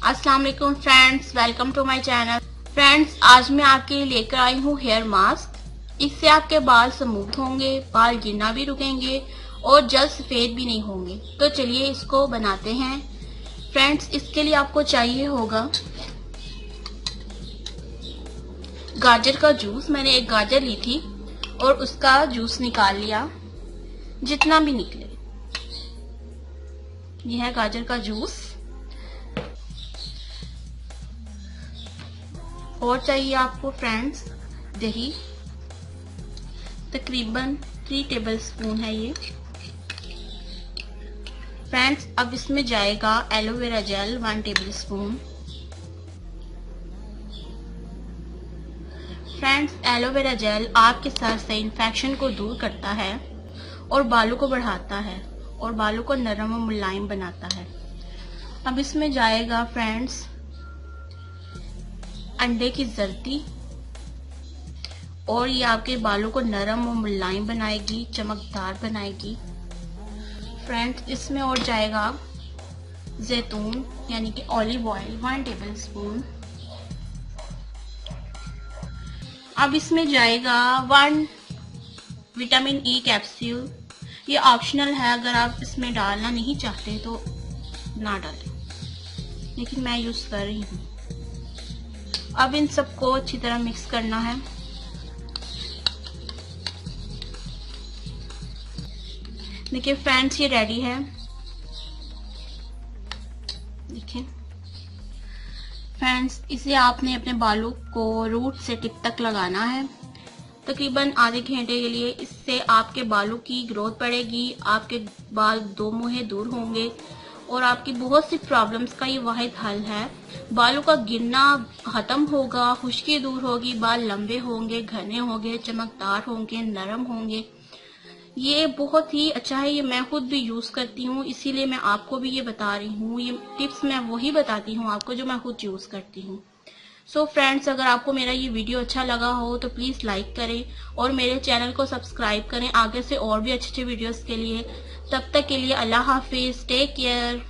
अस्सलाम वालेकुम friends, welcome to my channel. Friends, आज मैं आपके लिए लेकर आई हूँ हेयर मास्क। इससे आपके बाल स्मूथ होंगे, बाल गिरना भी रुकेंगे और जल्द सफेद भी नहीं होंगे। तो चलिए इसको बनाते हैं। फ्रेंड्स, इसके लिए आपको चाहिए होगा गाजर का जूस। मैंने एक गाजर ली थी और उसका जूस निकाल लिया, जितना भी निकले। यह है गाजर का जूस। और चाहिए आपको फ्रेंड्स दही, तकरीबन 3 टेबलस्पून है ये। फ्रेंड्स, अब इसमें जाएगा aloe vera gel 1 tablespoon. Friends, aloe vera gel आपके सर से इन्फेक्शन को दूर करता है और बालों को बढ़ाता है और बालों को नरम और मुलायम बनाता है। अब इसमें जाएगा फ्रेंड्स अंडे की जर्दी, और ये आपके बालों को नरम और मुलायम बनाएगी, चमकदार बनाएगी। फ्रेंड्स, इसमें और जाएगा जैतून यानी कि ऑलिव ऑयल 1 टेबलस्पून। अब इसमें जाएगा 1 विटामिन ई कैप्सूल। ये ऑप्शनल है, अगर आप इसमें डालना नहीं चाहते तो ना डालें, लेकिन मैं यूज कर रही हूँ। अब इन सबको अच्छी तरह मिक्स करना है। देखिए फ्रेंड्स, ये रेडी है। देखिए फ्रेंड्स, इसे आपने अपने बालों को रूट से टिप तक लगाना है तकरीबन आधे घंटे के लिए। इससे आपके बालों की ग्रोथ बढ़ेगी, आपके बाल दो मुहे दूर होंगे और आपकी बहुत सी प्रॉब्लम्स का ये वाहिद हल है। बालों का गिरना खत्म होगा, खुश्की दूर होगी, बाल लंबे होंगे, घने होंगे, चमकदार होंगे, नरम होंगे। ये बहुत ही अच्छा है। ये मैं खुद भी यूज करती हूँ, इसीलिए मैं आपको भी ये बता रही हूँ। ये टिप्स मैं वही बताती हूँ आपको जो मैं खुद यूज करती हूँ। सो फ्रेंड्स, अगर आपको मेरा ये वीडियो अच्छा लगा हो तो प्लीज लाइक करें और मेरे चैनल को सब्सक्राइब करें आगे से और भी अच्छे वीडियोस के लिए। तब तक के लिए अल्लाह हाफिज, टेक केयर।